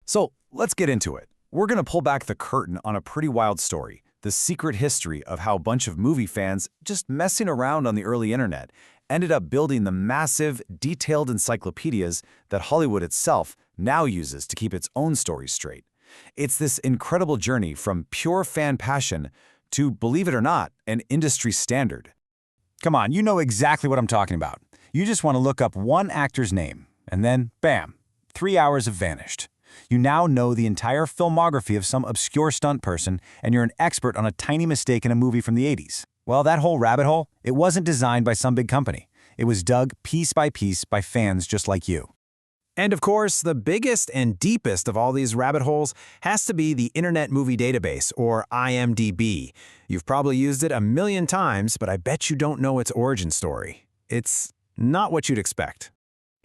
So let's get into it. We're going to pull back the curtain on a pretty wild story, the secret history of how a bunch of movie fans, just messing around on the early internet, ended up building the massive, detailed encyclopedias that Hollywood itself now uses to keep its own stories straight. It's this incredible journey from pure fan passion to, believe it or not, an industry standard. Come on, you know exactly what I'm talking about. You just want to look up one actor's name, and then, bam, 3 hours have vanished. You now know the entire filmography of some obscure stunt person, and you're an expert on a tiny mistake in a movie from the 80s. Well, that whole rabbit hole, it wasn't designed by some big company. It was dug piece by fans just like you. And of course, the biggest and deepest of all these rabbit holes has to be the Internet Movie Database, or IMDb. You've probably used it a million times, but I bet you don't know its origin story. It's not what you'd expect.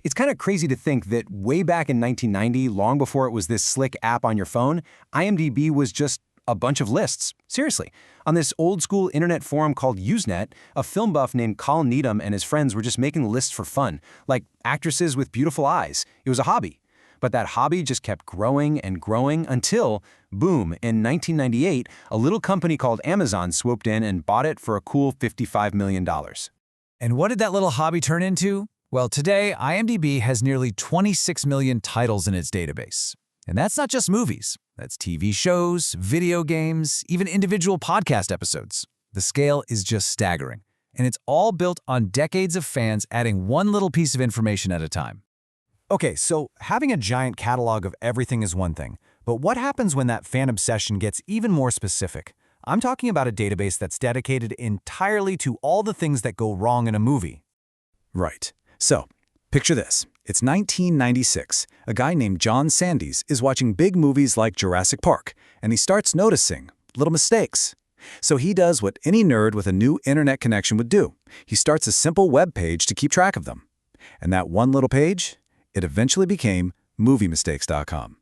It's kind of crazy to think that way back in 1990, long before it was this slick app on your phone, IMDb was just a bunch of lists. Seriously. On this old-school internet forum called Usenet, a film buff named Colin Needham and his friends were just making lists for fun, like actresses with beautiful eyes. It was a hobby. But that hobby just kept growing and growing until, boom, in 1998, a little company called Amazon swooped in and bought it for a cool $55 million. And what did that little hobby turn into? Well, today, IMDb has nearly 26 million titles in its database. And that's not just movies. That's TV shows, video games, even individual podcast episodes. The scale is just staggering. And it's all built on decades of fans adding one little piece of information at a time. Okay, so having a giant catalog of everything is one thing, but what happens when that fan obsession gets even more specific? I'm talking about a database that's dedicated entirely to all the things that go wrong in a movie. Right. So, picture this. It's 1996. A guy named John Sandys is watching big movies like Jurassic Park, and he starts noticing little mistakes. So he does what any nerd with a new internet connection would do. He starts a simple web page to keep track of them. And that one little page, it eventually became MovieMistakes.com.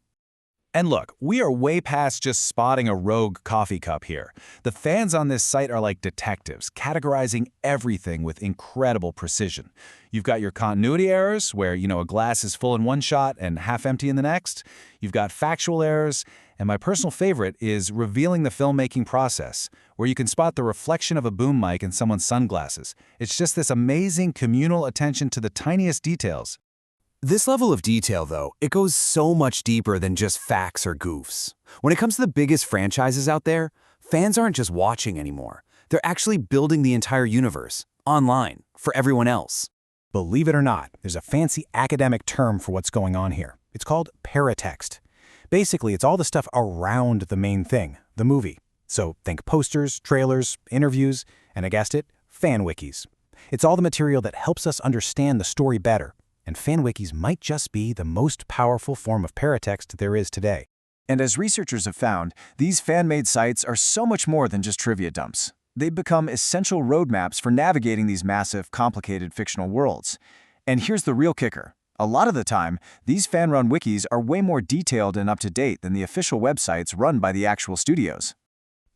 And look, we are way past just spotting a rogue coffee cup here. The fans on this site are like detectives, categorizing everything with incredible precision. You've got your continuity errors, where, a glass is full in one shot and half empty in the next. You've got factual errors, and my personal favorite is revealing the filmmaking process, where you can spot the reflection of a boom mic in someone's sunglasses. It's just this amazing communal attention to the tiniest details. This level of detail, though, it goes so much deeper than just facts or goofs. When it comes to the biggest franchises out there, fans aren't just watching anymore. They're actually building the entire universe, online, for everyone else. Believe it or not, there's a fancy academic term for what's going on here. It's called paratext. Basically, it's all the stuff around the main thing, the movie. So think posters, trailers, interviews, and I guessed it, fan wikis. It's all the material that helps us understand the story better. And fan wikis might just be the most powerful form of paratext there is today. And as researchers have found, these fan-made sites are so much more than just trivia dumps. They've become essential roadmaps for navigating these massive, complicated fictional worlds. And here's the real kicker. A lot of the time, these fan-run wikis are way more detailed and up-to-date than the official websites run by the actual studios.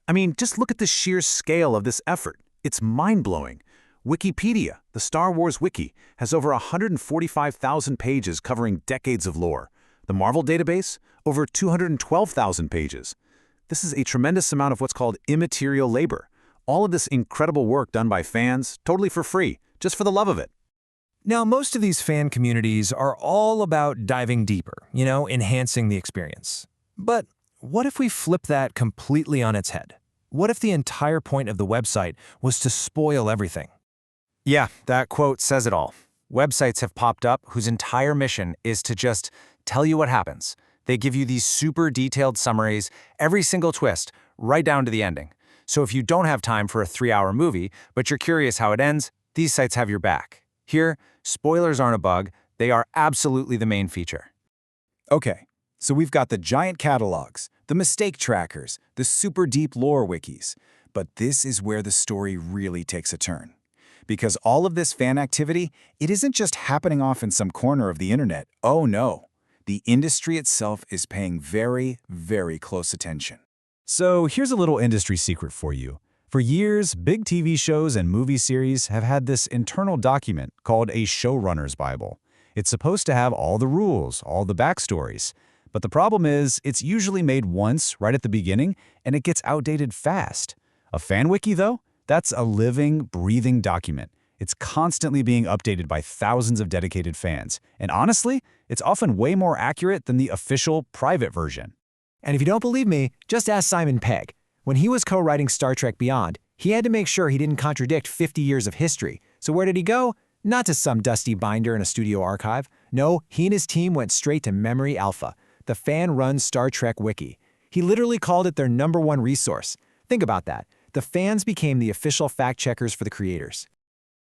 I mean, just look at the sheer scale of this effort. It's mind-blowing. Wikipedia, the Star Wars wiki, has over 145,000 pages covering decades of lore. The Marvel database, over 212,000 pages. This is a tremendous amount of what's called immaterial labor. All of this incredible work done by fans, totally for free, just for the love of it. Now, most of these fan communities are all about diving deeper, enhancing the experience. But what if we flip that completely on its head? What if the entire point of the website was to spoil everything? Yeah, that quote says it all. Websites have popped up whose entire mission is to just tell you what happens. They give you these super detailed summaries, every single twist, right down to the ending. So if you don't have time for a 3-hour movie, but you're curious how it ends, these sites have your back. Here, spoilers aren't a bug, they are absolutely the main feature. Okay, so we've got the giant catalogs, the mistake trackers, the super deep lore wikis. But this is where the story really takes a turn. Because all of this fan activity, it isn't just happening off in some corner of the internet. Oh no. The industry itself is paying very, very close attention. So here's a little industry secret for you. For years, big TV shows and movie series have had this internal document called a showrunner's Bible. It's supposed to have all the rules, all the backstories. But the problem is, it's usually made once, right at the beginning, and it gets outdated fast. A fan wiki, though, that's a living, breathing document. It's constantly being updated by thousands of dedicated fans. And honestly, it's often way more accurate than the official, private version. And if you don't believe me, just ask Simon Pegg. When he was co-writing Star Trek Beyond, he had to make sure he didn't contradict 50 years of history. So where did he go? Not to some dusty binder in a studio archive. No, he and his team went straight to Memory Alpha, the fan-run Star Trek wiki. He literally called it their #1 resource. Think about that. The fans became the official fact-checkers for the creators.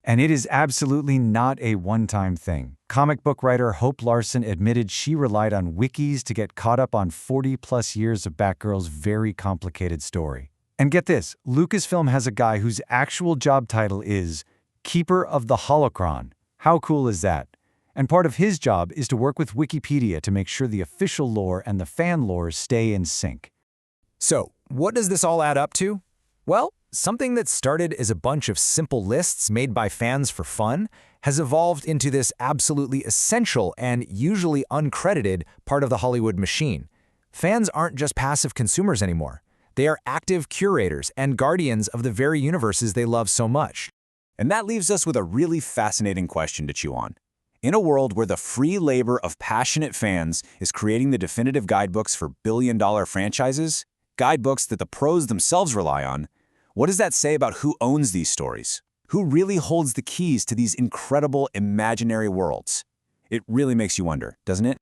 And it is absolutely not a one-time thing. Comic book writer Hope Larson admitted she relied on wikis to get caught up on 40-plus years of Batgirl's very complicated story. And get this, Lucasfilm has a guy whose actual job title is Keeper of the Holocron. How cool is that? And part of his job is to work with Wikipedia to make sure the official lore and the fan lore stay in sync. So, what does this all add up to? Well, something that started as a bunch of simple lists made by fans for fun has evolved into this absolutely essential and usually uncredited part of the Hollywood machine. Fans aren't just passive consumers anymore. They are active curators and guardians of the very universes they love so much. And that leaves us with a really fascinating question to chew on. In a world where the free labor of passionate fans is creating the definitive guidebooks for billion-dollar franchises, guidebooks that the pros themselves rely on, what does that say about who owns these stories? Who really holds the keys to these incredible imaginary worlds? It really makes you wonder, doesn't it?